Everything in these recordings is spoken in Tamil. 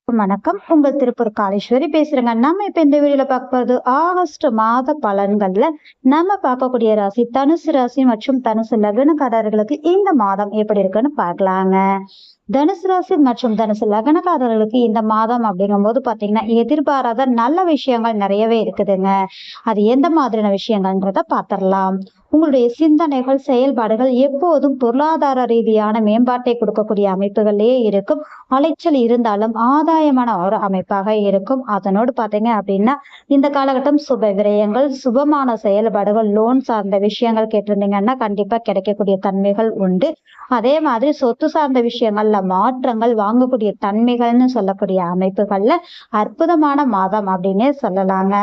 வணக்கம். உங்கள் திருப்பூர் காளீஸ்வரி பேசுறேங்க. நம்ம இப்ப இந்த வீடியோல பார்க்க போறது ஆகஸ்ட் மாத பலன்கள்ல நம்ம பார்க்கக்கூடிய ராசி தனுசு ராசி மற்றும் தனுசு லக்னக்காரர்களுக்கு இந்த மாதம் எப்படி இருக்குன்னு பார்க்கலாங்க. தனுசு ராசி மற்றும் தனுசு லக்னக்காரர்களுக்கு இந்த மாதம் அப்படிங்கும் போது பாத்தீங்கன்னா எதிர்பாராத நல்ல விஷயங்கள் நிறையவே இருக்குதுங்க. அது எந்த மாதிரியான விஷயங்கள்ன்றத பாத்திரலாம். உங்களுடைய சிந்தனைகள் செயல்பாடுகள் எப்போதும் பொருளாதார ரீதியான மேம்பாட்டை கொடுக்கக்கூடிய அமைப்புகளே இருக்கும். அலைச்சல் இருந்தாலும் ஆதாயமான ஒரு அமைப்பாக இருக்கும். அதனோடு பாத்தீங்க அப்படின்னா இந்த காலகட்டம் சுப விரயங்கள், சுபமான செயல்பாடுகள், லோன் சார்ந்த விஷயங்கள் கேட்டிருந்தீங்கன்னா கண்டிப்பா கிடைக்கக்கூடிய தன்மைகள் உண்டு. அதே மாதிரி சொத்து சார்ந்த விஷயங்கள்ல மாற்றங்கள் வாங்கக்கூடிய தன்மைகள்னு சொல்லக்கூடிய அமைப்புகள்ல அற்புதமான மாதம் அப்படின்னே சொல்லலாங்க.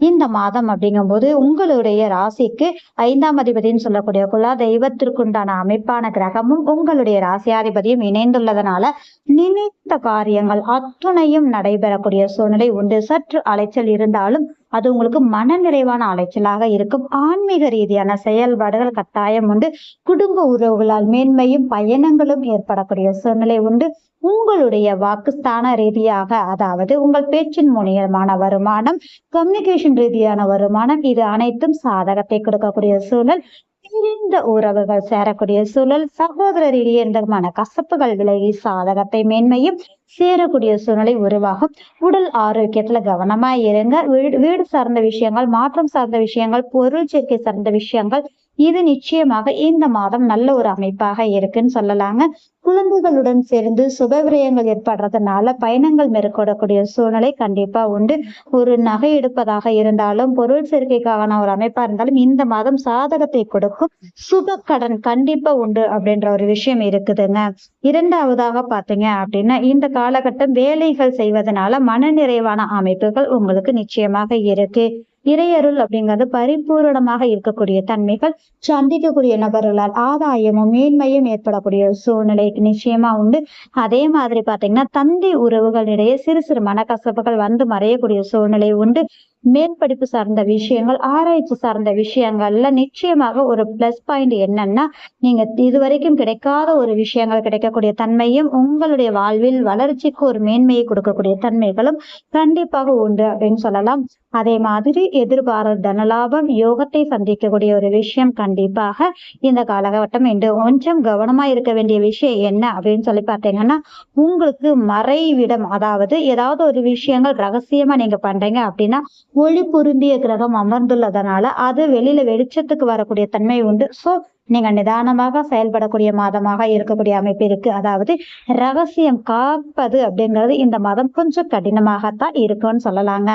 இந்த மாதம் அப்படிங்கும் போது உங்களுடைய ராசிக்கு 5ஆம் அதிபதினு சொல்லக்கூடிய குலா தெய்வத்திற்குண்டான அமைப்பான கிரகமும் உங்களுடைய ராசியாதிபதியும் இணைந்துள்ளதனால நினைத்த காரியங்கள் அத்துணையும் நடைபெறக்கூடிய சூழ்நிலை உண்டு. சற்று அலைச்சல் இருந்தாலும் அது உங்களுக்கு மன நிறைவான அலைச்சலாக இருக்கும். ஆன்மீக ரீதியான செயல்பாடுகள் கட்டாயம் உண்டு. குடும்ப உறவுகளால் மேன்மையும் பயணங்களும் ஏற்படக்கூடிய சூழ்நிலை உண்டு. உங்களுடைய வாக்குஸ்தான ரீதியாக, அதாவது உங்கள் பேச்சின் மூலியமான வருமானம், கம்யூனிகேஷன் ரீதியான வருமானம், இது அனைத்தும் சாதகத்தை கொடுக்கக்கூடிய சூழல். பிரிந்த உறவுகள் சேரக்கூடிய சூழல், சகோதரரிடையே எந்தமான கசப்புகள் விலகி சாதகத்தை மேன்மையும் சேரக்கூடிய சூழ்நிலை உருவாகும். உடல் ஆரோக்கியத்துல கவனமா இருங்க. வீடு சார்ந்த விஷயங்கள், மாற்றம் சார்ந்த விஷயங்கள், பொருள் சேர்க்கை சார்ந்த விஷயங்கள், இது நிச்சயமாக இந்த மாதம் நல்ல ஒரு அமைப்பாக இருக்குன்னு சொல்லலாங்க. குழந்தைகளுடன் சேர்ந்து சுபவிரயங்கள் ஏற்படுறதுனால பயணங்கள் மேற்கொள்ளக்கூடிய சூழ்நிலை கண்டிப்பா உண்டு. ஒரு நகை எடுப்பதாக இருந்தாலும், பொருள் சேர்க்கைக்கான ஒரு அமைப்பா இருந்தாலும் இந்த மாதம் சாதகத்தை கொடுக்கும். சுப கடன் கண்டிப்பா உண்டு அப்படின்ற ஒரு விஷயம் இருக்குதுங்க. இரண்டாவதாக பாத்தீங்க அப்படின்னா இந்த காலகட்டம் வேலைகள் செய்வதனால மன நிறைவான அமைப்புகள் உங்களுக்கு நிச்சயமாக இருக்கு. இறையருள் அப்படிங்கிறது பரிபூரணமாக இருக்கக்கூடிய தன்மைகள், சந்திக்கக்கூடிய நபர்களால் ஆதாயமும் மேன்மையும் ஏற்படக்கூடிய சூழ்நிலை நிச்சயமா உண்டு. அதே மாதிரி பாத்தீங்கன்னா தந்தை உறவுகளிடையே சிறு சிறு மனக்கசப்புகள் வந்து மறையக்கூடிய சூழ்நிலை உண்டு. மேல் படிப்பு சார்ந்த விஷயங்கள், ஆராய்ச்சி சார்ந்த விஷயங்கள்ல நிச்சயமாக ஒரு பிளஸ் பாயிண்ட் என்னன்னா, நீங்க இதுவரைக்கும் கிடைக்காத ஒரு விஷயங்கள் கிடைக்கக்கூடிய தன்மையும், உங்களுடைய வாழ்வில் வளர்ச்சிக்கு ஒரு மேன்மையை கொடுக்கக்கூடிய தன்மைகளும் கண்டிப்பாக உண்டு அப்படின்னு சொல்லலாம். அதே மாதிரி எதிர்பாராத தனலாபம், யோகத்தை சந்திக்கக்கூடிய ஒரு விஷயம் கண்டிப்பாக இந்த காலகட்டம் என்று. கொஞ்சம் கவனமா இருக்க வேண்டிய விஷயம் என்ன அப்படின்னு சொல்லி பார்த்தீங்கன்னா, உங்களுக்கு மறைவிடம், அதாவது ஏதாவது ஒரு விஷயங்கள் ரகசியமா நீங்க பண்றீங்க அப்படின்னா ஒளி பொருந்திய கிரகம் அமர்ந்துள்ளதனால அது வெளியில வெளிச்சத்துக்கு வரக்கூடிய தன்மை உண்டு. சோ நீங்க நிதானமாக செயல்படக்கூடிய மாதமாக இருக்கக்கூடிய அமைப்பு இருக்கு. அதாவது ரகசியம் காப்பது அப்படிங்கிறது இந்த மாதம் கொஞ்சம் கடினமாகத்தான் இருக்குன்னு சொல்லலாங்க.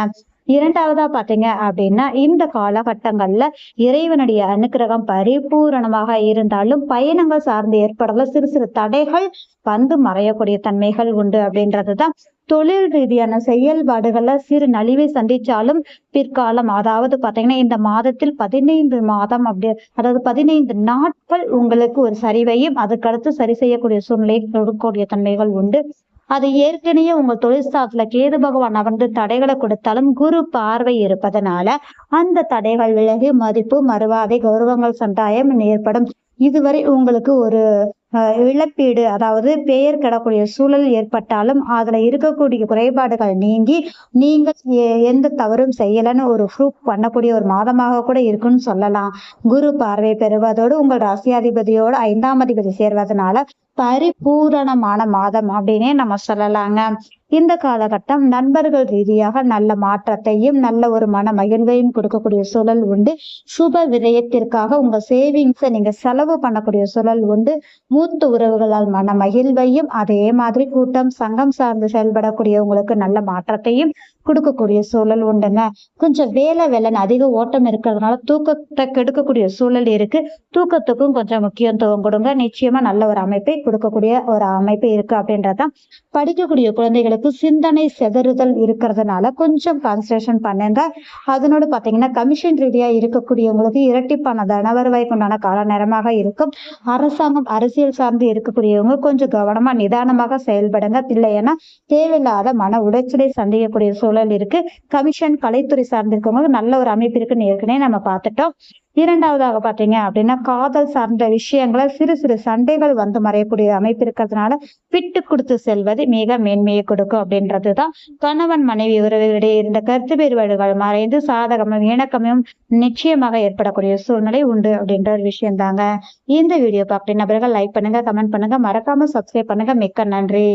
இரண்டாவதா பாத்தீங்க அப்படின்னா இந்த காலகட்டங்கள்ல இறைவனுடைய அனுக்கிரகம் பரிபூரணமாக இருந்தாலும் பயணங்கள் சார்ந்து ஏற்படல சிறு சிறு தடைகள் வந்து மறையக்கூடிய தன்மைகள் உண்டு அப்படின்றதுதான். தொழில் ரீதியான செயல்பாடுகள்ல சிறு நலிவை சந்திச்சாலும் பிற்காலம், அதாவது பாத்தீங்கன்னா இந்த மாதத்தில் 15 மாதம் அப்படி, அதாவது 15 நாட்கள் உங்களுக்கு ஒரு சரிவையும் அதுக்கடுத்து சரி செய்யக்கூடிய சூழ்நிலை கொடுக்கக்கூடிய தன்மைகள் உண்டு. அது ஏற்கனவே உங்க தொழில் ஸ்தானத்துல கேது பகவான் அமர்ந்து தடைகளை கொடுத்தாலும் குரு பார்வை இருப்பதனால அந்த தடைகள் விலகி மதிப்பு, மறுவாதை, கௌரவங்கள் சந்தாயம் ஏற்படும். இதுவரை உங்களுக்கு ஒரு இழப்பீடு, அதாவது பெயர் கிடக்கூடிய சூழல் ஏற்பட்டாலும் அதுல இருக்கக்கூடிய குறைபாடுகள் நீங்கி நீங்கள் எந்த தவறும் செய்யலன்னு ஒரு ப்ரூஃப் பண்ணக்கூடிய ஒரு மாதமாக கூட இருக்குன்னு சொல்லலாம். குரு பார்வை பெறுவதோடு உங்கள் ராசியாதிபதியோடு 5ஆம் அதிபதி சேர்வதனால பரிபூரணமான மாதம் அப்படின்னே நம்ம சொல்லலாங்க. இந்த காலகட்டம் நண்பர்கள் ரீதியாக நல்ல மாற்றத்தையும் நல்ல ஒரு மன மகிழ்வையும் கொடுக்கக்கூடிய சூழல் உண்டு. சுப விரயத்திற்காக உங்க சேவிங்ஸை நீங்க செலவு பண்ணக்கூடிய சூழல் உண்டு. மூத்த உறவுகளால் மன மகிழ்வையும், அதே மாதிரி கூட்டம் சங்கம் சார்ந்து செயல்படக்கூடிய உங்களுக்கு நல்ல மாற்றத்தையும் கொடுக்கக்கூடிய சூழல் உண்டுங்க. கொஞ்சம் வேலைன்னு அதிக ஓட்டம் இருக்கிறதுனால தூக்கத்தை கெடுக்கக்கூடிய சூழல் இருக்கு. தூக்கத்துக்கும் கொஞ்சம் முக்கியத்துவம் கொடுங்க. நிச்சயமா நல்ல ஒரு அமைப்பை கொடுக்கக்கூடிய ஒரு அமைப்பு இருக்கு அப்படின்றதான். படிக்கக்கூடிய குழந்தைகளுக்கு சிந்தனை செதறுதல் இருக்கிறதுனால கொஞ்சம் கான்சன்ட்ரேஷன் பண்ணுங்க. அதனோடு பாத்தீங்கன்னா கமிஷன் ரீதியா இருக்கக்கூடியவங்களுக்கு இரட்டிப்பான தனவரவாய்க்கு உண்டான கால நேரமாக இருக்கும். அரசாங்கம், அரசியல் சார்ந்து இருக்கக்கூடியவங்க கொஞ்சம் கவனமா நிதானமாக செயல்படுங்க. இல்லைன்னா தேவையில்லாத மன உளைச்சலை சந்திக்கக்கூடிய சூழல் இருக்கு. கமிஷன், கலைத்துறை சார்ந்து இருக்கவங்க நல்ல ஒரு அமைப்பு இருக்குன்னு ஏற்கனவே நம்ம பார்த்துட்டோம். இரண்டாவதாக பாத்தீங்க அப்படின்னா காதல் சார்ந்த விஷயங்களை சிறு சிறு சண்டைகள் வந்து மறையக்கூடிய அமைப்பு இருக்கிறதுனால விட்டு கொடுத்து செல்வது மிக மேன்மையை கொடுக்கும் அப்படின்றதுதான். கணவன் மனைவி உறவுகளிடையே இருந்த கருத்து வேறுபாடுகள் மறைந்து சாதகமும் இணக்கமும் நிச்சயமாக ஏற்படக்கூடிய சூழ்நிலை உண்டு அப்படின்ற ஒரு விஷயம் தாங்க. இந்த வீடியோ பார்க்குற நபர்கள் லைக் பண்ணுங்க, கமெண்ட் பண்ணுங்க, மறக்காம சப்ஸ்கிரைப் பண்ணுங்க. மிக்க நன்றி.